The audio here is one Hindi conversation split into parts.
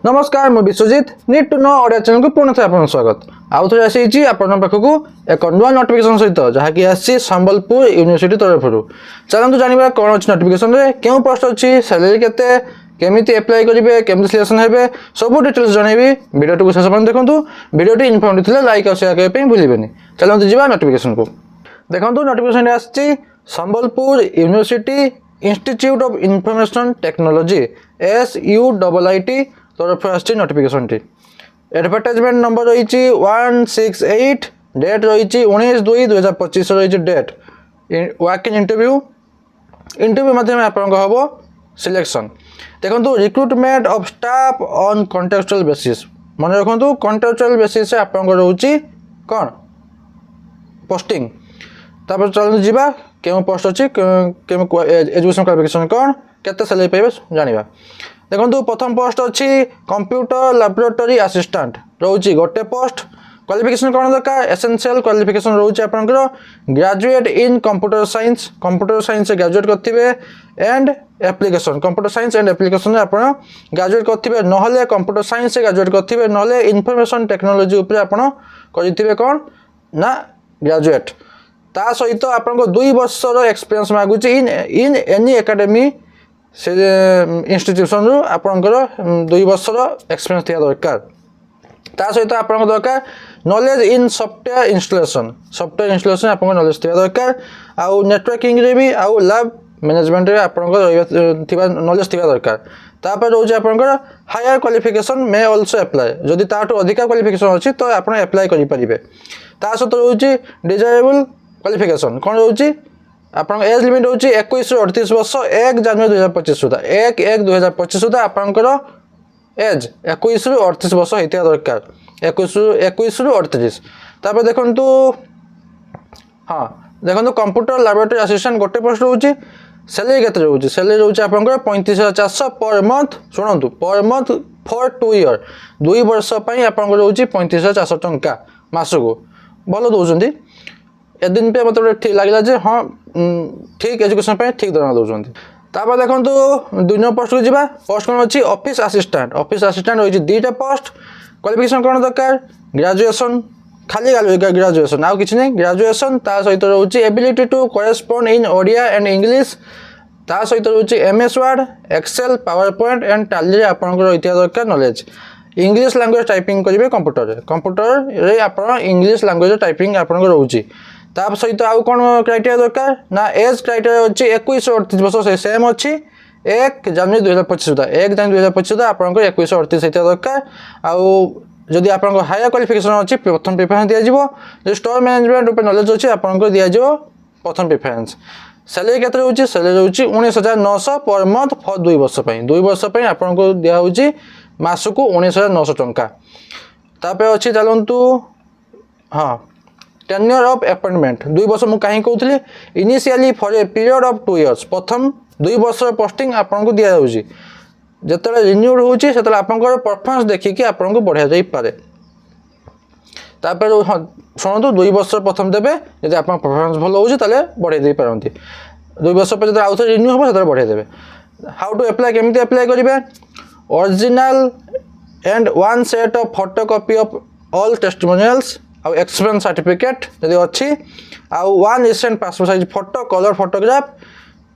नमस्कार मु Biswajit need to know audio channel को पुनः आपन स्वागत आउ थे आसी आपन पाखकू एक नुआ नोटिफिकेशन सहित जहाँकि आसी संबलपुर यूनिवर्सिटी तरफ चलतु जाना कौन अच्छी नोटिफिकेशन रे क्यों पोस्ट अच्छी सैलरी केते केमिति अप्लाई करेंगे केमिति सिलेक्शन हेबे सब डिटेल्स जनइबी वीडियो को शेष पर्यंत देखंतु वीडियो इनफॉर्मेटिव थिले लाइक और शेयर करबे पे भूलिबेनी चलतु जिबा नोटिफिकेशन को देखंतु नोटिफिकेशन आसी Sambalpur university institute of information technology SUIIT तरफ आसी नोटिफिकेशन टी एडवर्टाइजमेंट नंबर रही 168 डेट रही 19/2/2025 रही डेट वॉक इन इंटरव्यू माध्यम आपन हम सिलेक्शन देखो recruitment of staff on contractual basis मन रखु कॉन्ट्रेक्चुअल बेसिस आपन रोचे कौन पोस्टिंग तापर चलते जीवा क्यों पोस्ट अच्छी एजुकेशन क्वालिफिकेशन कौन केते सैलरी पाइबे जानिबा देखो प्रथम पोस्ट अच्छी कंप्यूटर लैबोरेटरी असिस्टेंट रोचे गोटे पोस्ट क्वालिफिकेशन कौन दरकार एसेंशियल क्वालिफिकेशन रोचे आपनकर graduate in computer science graduate करथिबे and application computer science and application आपन ग्रेजुएट करथिबे नहले कंप्यूटर साइंस से ग्रेजुएट करथिबे नहले इन्फॉर्मेशन टेक्नोलॉजी ऊपर आपन करथिबे कौन ना ग्रेजुएट ता सहित आपन 2 वर्षर एक्सपीरियंस मागुची इन एनी एकेडमी से इंस्टीट्यूशन रु आपनकर 2 वर्षर एक्सपीरियंस थिया दरकार ता सहित आपन दरकार नॉलेज इन सॉफ्टवेयर इंस्टॉलेशन आपन नॉलेज थिया दरकार आउ नेटवर्किंग रे भी आउ लैब मैनेजमेंट रे आपन थिबा नॉलेज थिया दरकार तापर रोज आपन higher qualification may also apply जदि ताटो अधिक क्वालिफिकेशन अछि तो आपन अप्लाई करि परिबे ता सहित रोज डिजायरेबल क्वालिफिकेशन कोन रोची आपन एज लिमिट होची 21 रु 38 वर्ष 1 जनवरी 2025 सुधा 1/1/2025 सुधा आपनकर एज 21 रु 38 वर्ष हेतिया दरकार 21 रु 38 तापर देखंतु हां देखंतु कंप्यूटर लैबोरेटरी असिस्टेंट गोटे पोस्ट होची सैलरी केते होची सैलरी होची आपनकर 35400 per month सुनंतु per month for 2 year 2 वर्ष पई आपनकर होची 35400 टंका मासको भलो दोजंती ए दिन पे मतलब ठीक लागला जे हाँ ठीक एजुकेशन पे ठीक दरमा दौरान तापर देखो दुई नंबर पोस्ट को जीवा पोस्ट कौन अच्छी ऑफिस असिस्टेंट रही 2टा पोस्ट क्वालिफिकेशन कौन दरकार ग्रेजुएशन खाली ग्रेजुएशन आउ किछि नहीं ग्रेजुएशन ता सहित रोची ability to correspond in Odia and English ता सहित रोची MS Word Excel PowerPoint and Tally आपनकर इतिहास दरकार नॉलेज इंग्लिश लैंग्वेज टाइपिंग करेंगे कंप्यूटर रे आपन इंग्लिश लैंग्वेज टाइपिंग आपनकर रोची ताप सहित आउ कौन क्राइटेरिया दरकार ना एज क्राइटेरिया अच्छी 21 और 38 वर्ष सेम अच्छी 1 जनवरी 2025 सुधा 1 जनवरी 2025 सुधा आपन 21 और 38 दरकार आउ जदि आपन हायर क्वालिफिकेशन अच्छी प्रथम प्रेफरेंस दिया जिवो जो स्टोर मैनेजमेंट ऊपर नॉलेज अच्छी आपन दिया जिवो प्रथम प्रेफरेंस सैलरी केते होची सैलरी होची 19900 पर मंथ फॉर 2 वर्ष पई 2 वर्ष पई आपन को दिया होची मासको 19900 टंका तापे अच्छी चलंतु हां टेन्योर ऑफ अपॉइंटमेंट 2 वर्ष मु कहीं कहूली initially for a period of 2 years प्रथम 2 वर्ष पोस्टिंग आपन को दिया जाउची जतले रिन्यूड होची सेतले आपन को परफॉर्मेंस देखि कि आपन को बढ़िया जाई पारे तापर सुनंतु 2 वर्ष प्रथम देबे यदि आपन परफॉर्मेंस भलो होची तले बढ़िया देई पारंती 2 वर्ष पर जतले आउथ रिन्यू होबो सेतले बढ़िया देबे हाउ टू अप्लाई केमिति अप्लाई करिवे original and one set of photocopy of all testimonials आउ एक्सपीरियंस सर्टिफिकेट जदि अच्छी आउ 1 recent passport size photo colour photograph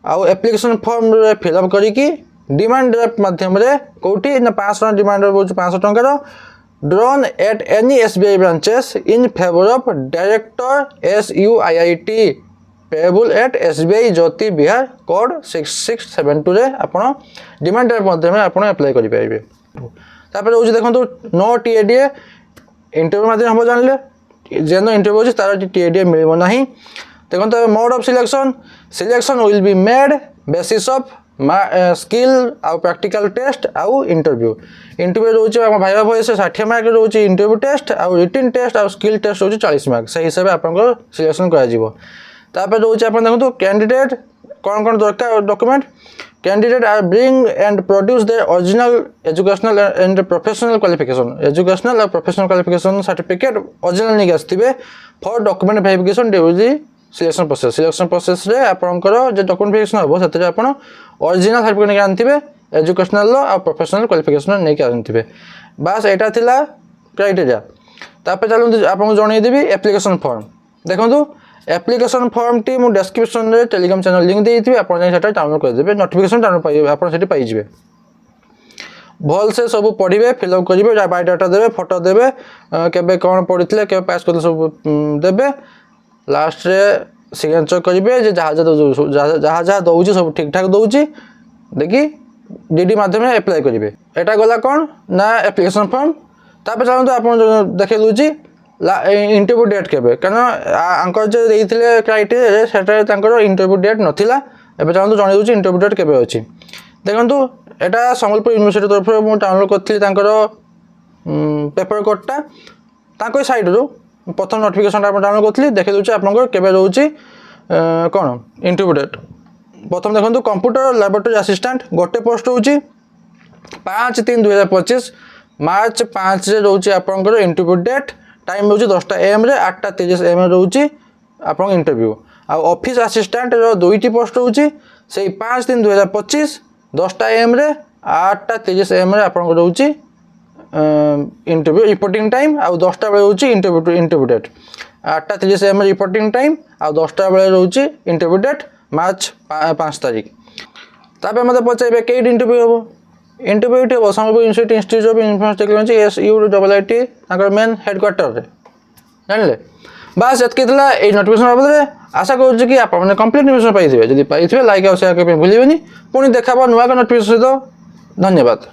आउ एप्लिकेशन फॉर्म रे फिलअप करिकी डिमांड ड्राफ्ट माध्यम रे कोठी ना 500 डिमांड रे 500 टंका रो drawn at any SBI branches in favour of director SUIIT payable at SBI Jyoti Vihar code 6672 रे आपण डिमांड ड्राफ्ट माध्यम रे आपण अप्लाई करि पाइबे तापर होची देखंतु नो TADA इंटरव्यू माध्यम हम जानले जेनो इंटरव्यू अछि तार TADA मिलबो नाही देखो mode of selection will be made basis of skill आउ प्रैक्टिकल टेस्ट आउ इंटरव्यू रोचे हम भाई भाई से 60 मार्क रोचे इंटरव्यू टेस्ट आउ रिटन टेस्ट आउ स्किल टेस्ट रोचे 40 मार्क से हिसाब से आपन सिलेक्शन करा जिवो तापर रोचे आपन देखो कैंडिडेट कौन कौन दरकार document candidate are bring and produce their original educational and professional qualification certificate original नहीं आसथिबे for document verification during selection process रे आपनकर जे डॉक्यूमेंट वेरिफिकेशन हो सेते आपन ओरिजिनल सर्टिफिकेट आनथिबे एजुकेशनल आ प्रोफेशनल क्वालिफिकेशन नहीं आसते बास यहाँ था क्राइटेरिया तापर चलते आपको जनईदेवी एप्लिकेशन फॉर्म देखो एप्लिकेशन फॉर्म टी मुझे डिस्क्रिप्शन में टेलीग्राम चैनल लिंक देती आप डाउनलोड करदे नोटिफिकेशन डाउनलोड पाइबे आप पाइबे भल से सब पढ़े फिलअप करेंगे बायोडाटा देवे फोटो देवे केबे कौन पढ़ी के पास कर सब देवे लास्ट रे सिग्नेचर करेंगे जहाँ जहाँ दौर सब ठीक ठाक दौर देखिए डीडी माध्यम एप्लाई करेंगे यहाँ गला कौन ना एप्लिकेशन फॉर्म तापर चलते आप देखे दूसरी इंटरव्यू डेट केबे कारण जो देते क्राइटेरिया से इंटरव्यू डेट नाला एवं चलते जन दूसरी इंटरव्यू डेट केबे अच्छी देखो यहाँ संबलपुर यूनिवर्सिटी तरफ मुझे डाउनलोड करी पेपर कोडटा साइड रू प्रथम नोटिफिकेशन डाउनलोड करी देखी दूसरी आपंकर रोचे कौन इंटरव्यू डेट प्रथम देखो कंप्यूटर लैबोरेटरी असिस्टेंट गोटे पोस्ट रोचे 5/3/2025 मार्च 5 रोचे आपंकर इंटरव्यू डेट टाइम रोचे 10टा AM 8:30 AM रोचे आप इंटरव्यू आ ऑफिस असिस्टेंट दुईटी पोस्ट रोचे से 5/3/2025 10टा AM 8:30 AM आप रोचे इंटरव्यू रिपोर्टिंग टाइम आ 10टा बेले रोचे interview date 8:30 AM reporting time आ 10टा बेले रोचे इंटरव्यू डेट मार्च 5 तारीख तापर मत पचारे कई इंटरव्यू हम इंटरव्यू हम Sambalpur university institute of information technology SUIIT main headquarter जानले बास एतकी नोटिफिकेशन बाबद आशा करुँच कि आप कंप्लीट इन्फॉर्मेशन पाइबे जब पाइबे लाइक और शेयर करने भूलें पुणी देखा नुआ नोटिफिकेशन सहित धन्यवाद।